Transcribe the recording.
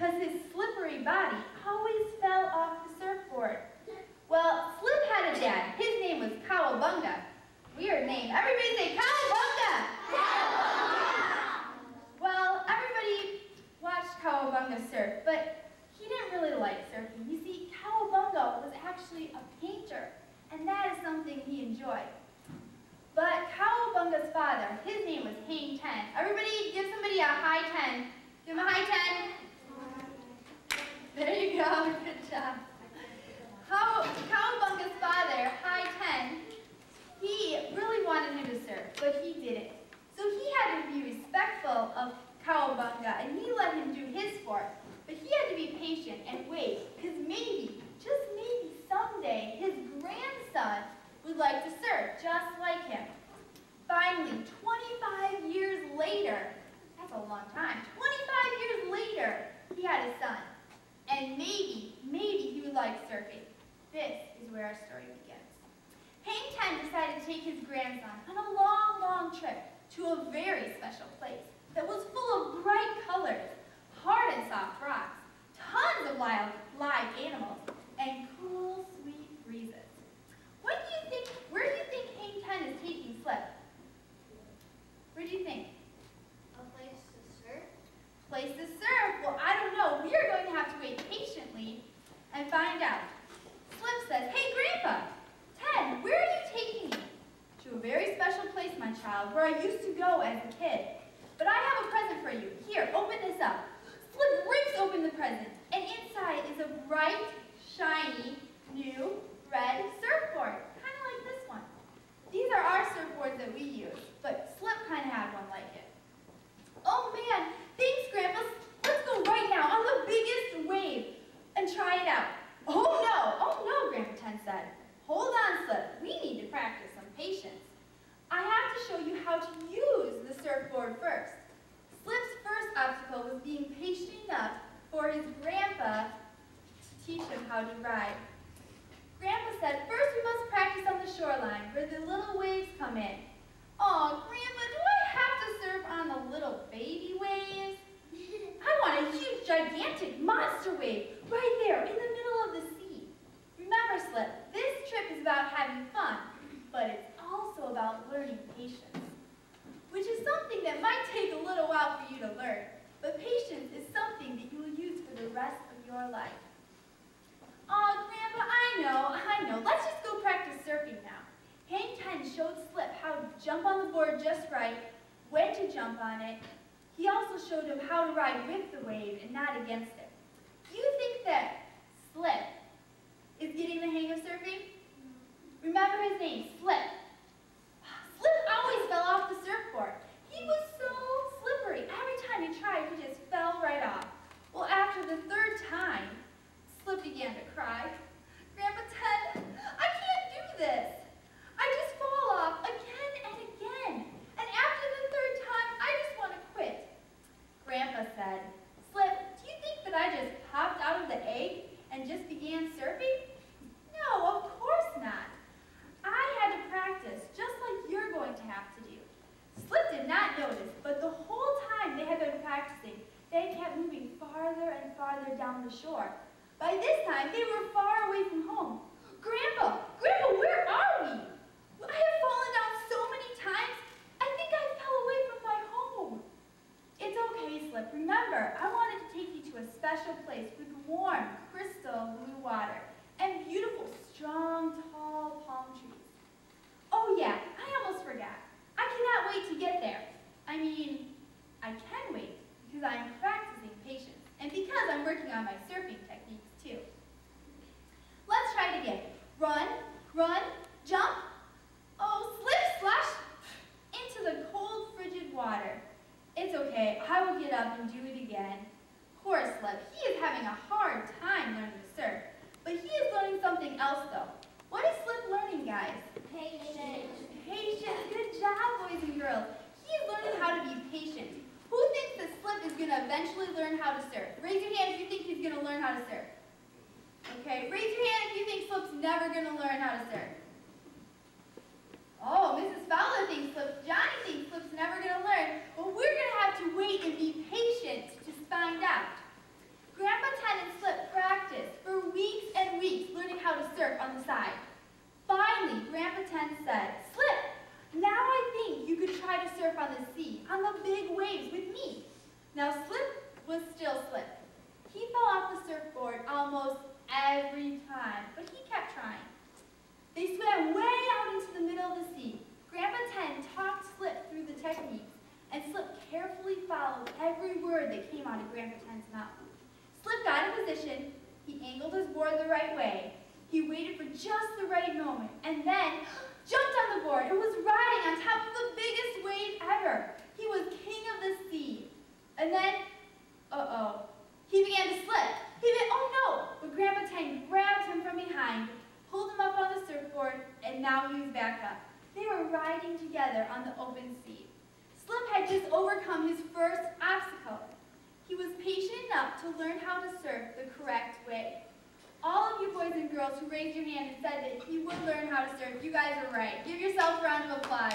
because his slippery body always fell off the surfboard. Well, Slip had a dad. His name was Cowabunga. Weird name. Everybody say Cowabunga! Cowabunga! Well, everybody watched Cowabunga surf, but he didn't really like surfing. You see, Cowabunga was actually a painter, and that is something he enjoyed. But Cowabunga's father, his name was Hang Ten. Everybody give somebody a high 10. Give him a high 10. There you go, good job. Cowabunga's father, High Ten, he really wanted him to surf, but he didn't. So he had to be respectful of Cowabunga, and he let him do his sport. But he had to be patient and wait, because maybe, just maybe someday, his grandson would like to surf just like him. Finally, 25 years later, that's a long time, 25 years later, he had a son. And maybe he would like surfing. This is where our story begins. Hang Ten decided to take his grandson on a long, long trip to a very special place that was full of bright colors, hard and soft rocks, tons of live animals, and cool, sweet breezes. Where do you think Hang Ten is taking Slip? Where do you think? A place to surf? Place to surf? Well, I don't know. We are going to have to wait patiently and find out. Slip says, "Hey, Grandpa, Ten, where are you taking me?" "To a very special place, my child, where I used to go as a kid. But I have a present for you. Here, open this up." Slip rips open the present, and inside is a bright, shiny, new, red surfboard, kind of like this one. These are our surfboards that we use, but Slip kind of had one like it. "Oh man, thanks, Grandpa. Let's go right now on the biggest wave and try it out." Oh no, Grandpa Ten said. "Hold on, Slip. We need to practice some patience. I have to show you how to use the surfboard first." Slip's first obstacle was being patient enough for his grandpa to teach him how to ride. Grandpa said, "First we must practice on the shoreline where the little waves come in." "Oh, Grandpa, do I have to surf on the little baby waves? I want a huge, gigantic monster wave right there in the middle of the sea." Remember, Slip, this trip is about having fun, but it's also about learning patience, which is something that might take a little while for you to learn, but patience is something that you will use for the rest of your life. "Oh, Grandpa, I know. Let's just go practice surfing now." Hang Ten showed Slip how to jump on the board just right, when to jump on it. He also showed him how to ride with the wave and not against it. Do you think that Slip is getting the hang of surfing? Remember his name, Slip. Slip always fell off the surfboard. He was so slippery. Every time he tried, he just fell right off. Well, after the third time, Slip began to cry. "Grandpa Ten, I can't do this. I just fall off again and again. And after the third time, I just want to quit." Grandpa said, "Slip, do you think that I just popped out of the egg and just began surfing? No, of course not. I had to practice just like you're going to have to do." Slip did not notice, but the whole time they had been practicing, they kept moving farther and farther down the shore. By this time, they were far away from home. Grandpa, where are we? I have fallen down so many times, I think I fell away from my home." "It's okay, Slip. Remember, I wanted to take you to a special place with warm, crystal blue water and beautiful, strong, tall palm trees." "Oh yeah, I almost forgot. I cannot wait to get there. I mean, I can wait because I'm practicing patience and because I'm working on my surfing techniques too." Let's try it again. Run, jump. Oh, Slip splashed into the cold, frigid water. "It's okay, I will get up and do it again." Poor Slip, he is having a hard time learning to surf, but he is learning something else though. What is Slip learning, guys? Patience. Patience. Good job, boys and girls. He is learning how to be patient. Who thinks that Slip is going to eventually learn how to surf? Raise your hand if you think he's going to learn how to surf. Okay, raise your hand if you think Slip's never going to learn how to surf. Oh, Mrs. Fowler thinks Johnny thinks Slip's never going to learn, but we're going to have to wait and be patient to find out. every time, but he kept trying. They swam way out into the middle of the sea. Grandpa Ten talked Slip through the techniques, and Slip carefully followed every word that came out of Grandpa Ten's mouth. Slip got in position, he angled his board the right way, he waited for just the right moment, and then jumped on the board and was riding on top of the biggest wave ever. He was king of the sea. And then, he began to slip. Oh no! But Grandpa Ten grabbed him from behind, pulled him up on the surfboard, and now he was back up. They were riding together on the open sea. Slip had just overcome his first obstacle. He was patient enough to learn how to surf the correct way. All of you boys and girls who raised your hand and said that he would learn how to surf, you guys are right. Give yourself a round of applause.